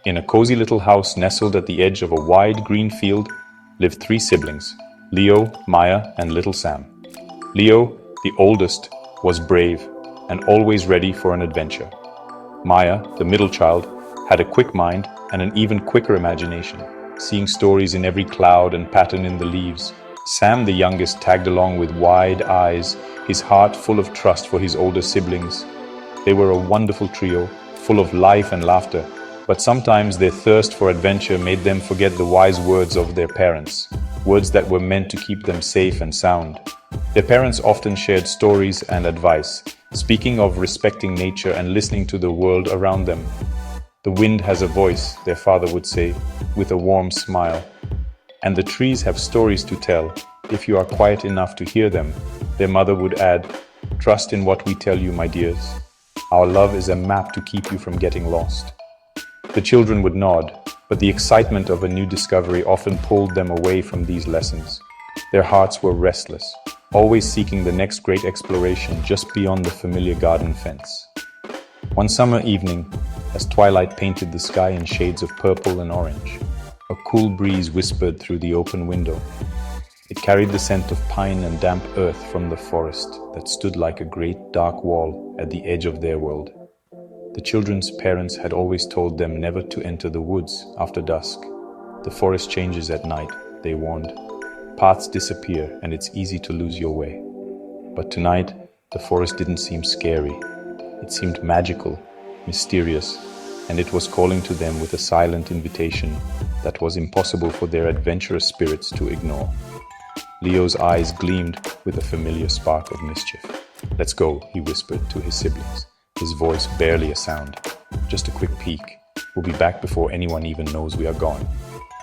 In a cozy little house nestled at the edge of a wide green field lived three siblings, Leo, Maya, and little Sam. Leo, the oldest, was brave and always ready for an adventure. Maya, the middle child, had a quick mind and an even quicker imagination, seeing stories in every cloud and pattern in the leaves. Sam, the youngest, tagged along with wide eyes, his heart full of trust for his older siblings. They were a wonderful trio, full of life and laughter, but sometimes their thirst for adventure made them forget the wise words of their parents, words that were meant to keep them safe and sound. Their parents often shared stories and advice, speaking of respecting nature and listening to the world around them. "The wind has a voice," their father would say, with a warm smile. "And the trees have stories to tell, if you are quiet enough to hear them," their mother would add. "Trust in what we tell you, my dears. Our love is a map to keep you from getting lost." The children would nod, but the excitement of a new discovery often pulled them away from these lessons. Their hearts were restless, always seeking the next great exploration just beyond the familiar garden fence. One summer evening, as twilight painted the sky in shades of purple and orange, a cool breeze whispered through the open window. It carried the scent of pine and damp earth from the forest that stood like a great dark wall at the edge of their world. The children's parents had always told them never to enter the woods after dusk. "The forest changes at night," they warned. "Paths disappear and it's easy to lose your way." But tonight, the forest didn't seem scary. It seemed magical, mysterious, and it was calling to them with a silent invitation that was impossible for their adventurous spirits to ignore. Leo's eyes gleamed with a familiar spark of mischief. "Let's go," he whispered to his siblings, his voice barely a sound. "Just a quick peek. We'll be back before anyone even knows we are gone."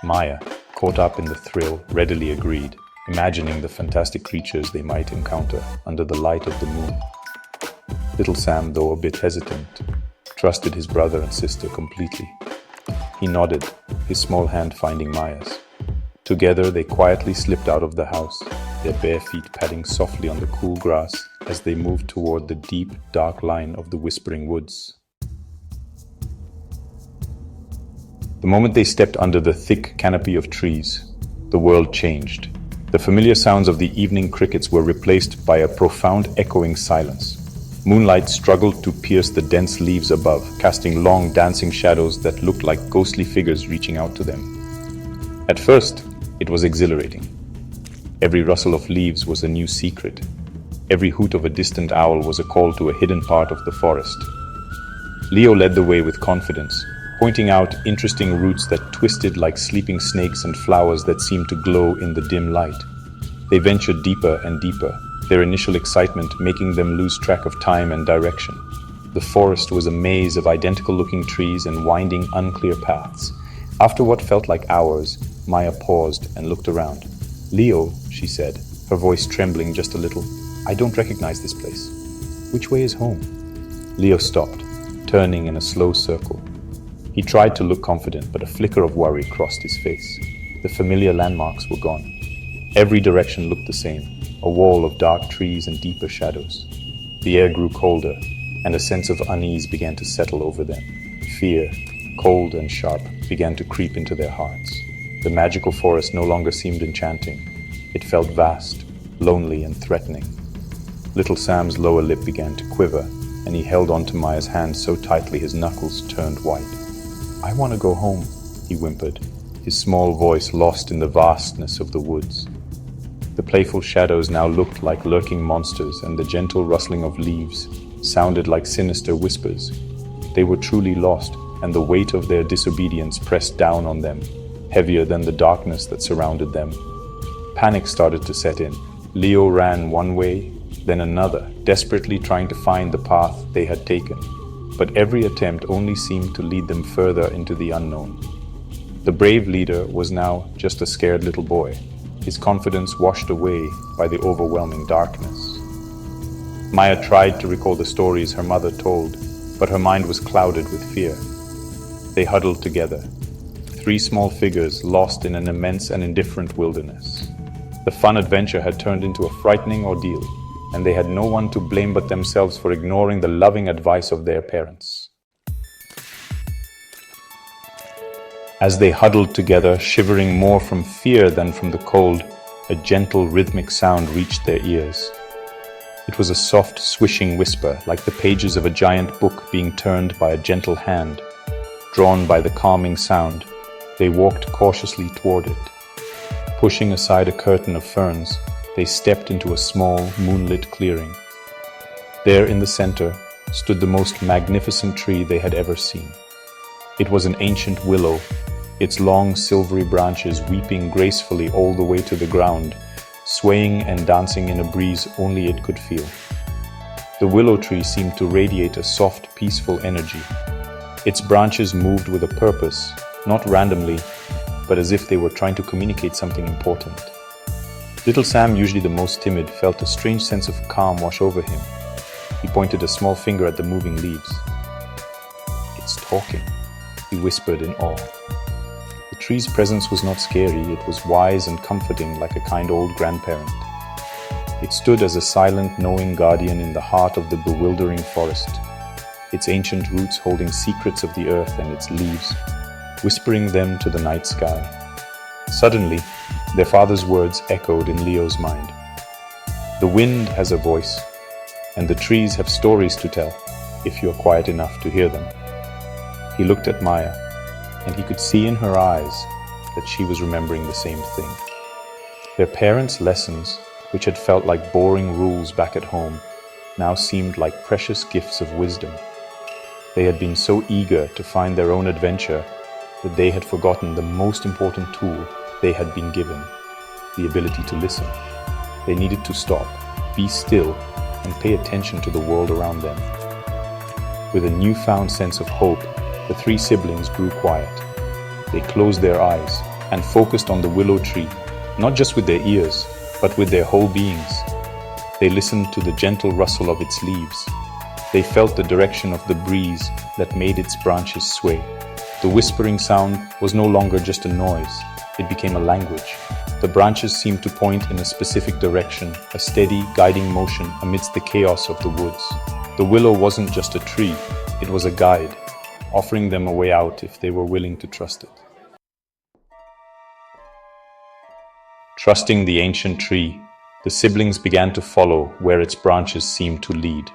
Maya, caught up in the thrill, readily agreed, imagining the fantastic creatures they might encounter under the light of the moon. Little Sam, though a bit hesitant, trusted his brother and sister completely. He nodded, his small hand finding Maya's. Together they quietly slipped out of the house, their bare feet padding softly on the cool grass as they moved toward the deep, dark line of the whispering woods. The moment they stepped under the thick canopy of trees, the world changed. The familiar sounds of the evening crickets were replaced by a profound echoing silence. Moonlight struggled to pierce the dense leaves above, casting long dancing shadows that looked like ghostly figures reaching out to them. At first, it was exhilarating. Every rustle of leaves was a new secret. Every hoot of a distant owl was a call to a hidden part of the forest. Leo led the way with confidence, pointing out interesting roots that twisted like sleeping snakes and flowers that seemed to glow in the dim light. They ventured deeper and deeper, their initial excitement making them lose track of time and direction. The forest was a maze of identical-looking trees and winding, unclear paths. After what felt like hours, Maya paused and looked around. "Leo," she said, her voice trembling just a little, "I don't recognize this place. Which way is home?" Leo stopped, turning in a slow circle. He tried to look confident, but a flicker of worry crossed his face. The familiar landmarks were gone. Every direction looked the same, a wall of dark trees and deeper shadows. The air grew colder, and a sense of unease began to settle over them. Fear, cold and sharp, began to creep into their hearts. The magical forest no longer seemed enchanting. It felt vast, lonely, and threatening. Little Sam's lower lip began to quiver, and he held onto Maya's hand so tightly his knuckles turned white. "I want to go home," he whimpered, his small voice lost in the vastness of the woods. The playful shadows now looked like lurking monsters, and the gentle rustling of leaves sounded like sinister whispers. They were truly lost, and the weight of their disobedience pressed down on them, heavier than the darkness that surrounded them. Panic started to set in. Leo ran one way, then another, desperately trying to find the path they had taken. But every attempt only seemed to lead them further into the unknown. The brave leader was now just a scared little boy, his confidence washed away by the overwhelming darkness. Maya tried to recall the stories her mother told, but her mind was clouded with fear. They huddled together, three small figures lost in an immense and indifferent wilderness. The fun adventure had turned into a frightening ordeal, and they had no one to blame but themselves for ignoring the loving advice of their parents. As they huddled together, shivering more from fear than from the cold, a gentle rhythmic sound reached their ears. It was a soft, swishing whisper, like the pages of a giant book being turned by a gentle hand. Drawn by the calming sound, they walked cautiously toward it. Pushing aside a curtain of ferns, they stepped into a small, moonlit clearing. There in the center stood the most magnificent tree they had ever seen. It was an ancient willow, its long silvery branches weeping gracefully all the way to the ground, swaying and dancing in a breeze only it could feel. The willow tree seemed to radiate a soft, peaceful energy. Its branches moved with a purpose, not randomly, but as if they were trying to communicate something important. Little Sam, usually the most timid, felt a strange sense of calm wash over him. He pointed a small finger at the moving leaves. "It's talking," he whispered in awe. The tree's presence was not scary, it was wise and comforting, like a kind old grandparent. It stood as a silent, knowing guardian in the heart of the bewildering forest, its ancient roots holding secrets of the earth and its leaves, whispering them to the night sky. Suddenly, their father's words echoed in Leo's mind. "The wind has a voice, and the trees have stories to tell, if you are quiet enough to hear them." He looked at Maya, and he could see in her eyes that she was remembering the same thing. Their parents' lessons, which had felt like boring rules back at home, now seemed like precious gifts of wisdom. They had been so eager to find their own adventure that they had forgotten the most important tool they had been given, the ability to listen. They needed to stop, be still, and pay attention to the world around them. With a newfound sense of hope, the three siblings grew quiet. They closed their eyes and focused on the willow tree, not just with their ears, but with their whole beings. They listened to the gentle rustle of its leaves. They felt the direction of the breeze that made its branches sway. The whispering sound was no longer just a noise, it became a language. The branches seemed to point in a specific direction, a steady, guiding motion amidst the chaos of the woods. The willow wasn't just a tree, it was a guide, offering them a way out if they were willing to trust it. Trusting the ancient tree, the siblings began to follow where its branches seemed to lead.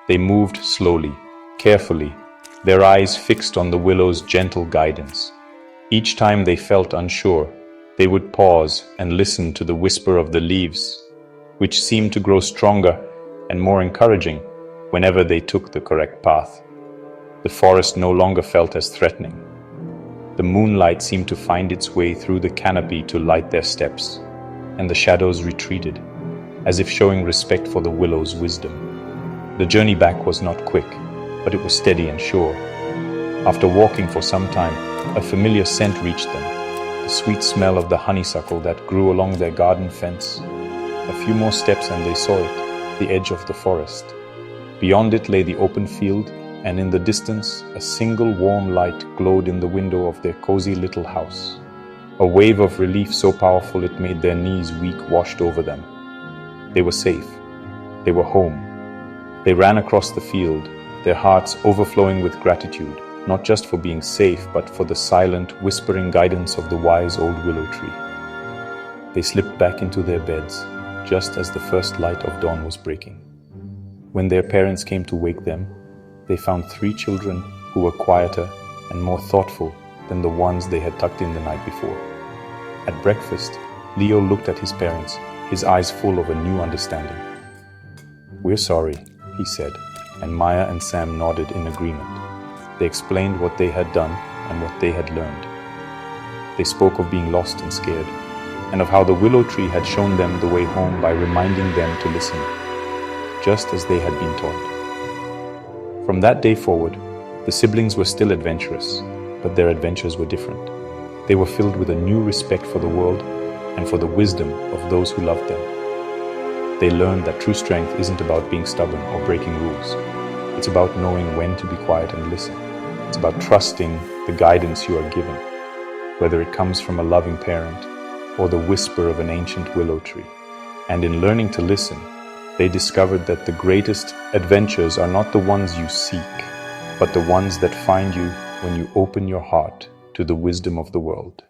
They moved slowly, carefully, their eyes fixed on the willow's gentle guidance. Each time they felt unsure, they would pause and listen to the whisper of the leaves, which seemed to grow stronger and more encouraging whenever they took the correct path. The forest no longer felt as threatening. The moonlight seemed to find its way through the canopy to light their steps, and the shadows retreated, as if showing respect for the willow's wisdom. The journey back was not quick, but it was steady and sure. After walking for some time, a familiar scent reached them, the sweet smell of the honeysuckle that grew along their garden fence. A few more steps and they saw it, the edge of the forest. Beyond it lay the open field, and in the distance, a single warm light glowed in the window of their cozy little house. A wave of relief so powerful it made their knees weak washed over them. They were safe. They were home. They ran across the field, their hearts overflowing with gratitude, not just for being safe, but for the silent, whispering guidance of the wise old willow tree. They slipped back into their beds, just as the first light of dawn was breaking. When their parents came to wake them, they found three children who were quieter and more thoughtful than the ones they had tucked in the night before. At breakfast, Leo looked at his parents, his eyes full of a new understanding. "We're sorry," he said, and Maya and Sam nodded in agreement. They explained what they had done and what they had learned. They spoke of being lost and scared, and of how the willow tree had shown them the way home by reminding them to listen, just as they had been taught. From that day forward, the siblings were still adventurous, but their adventures were different. They were filled with a new respect for the world and for the wisdom of those who loved them. They learned that true strength isn't about being stubborn or breaking rules. It's about knowing when to be quiet and listen. It's about trusting the guidance you are given, whether it comes from a loving parent or the whisper of an ancient willow tree. And in learning to listen, they discovered that the greatest adventures are not the ones you seek, but the ones that find you when you open your heart to the wisdom of the world.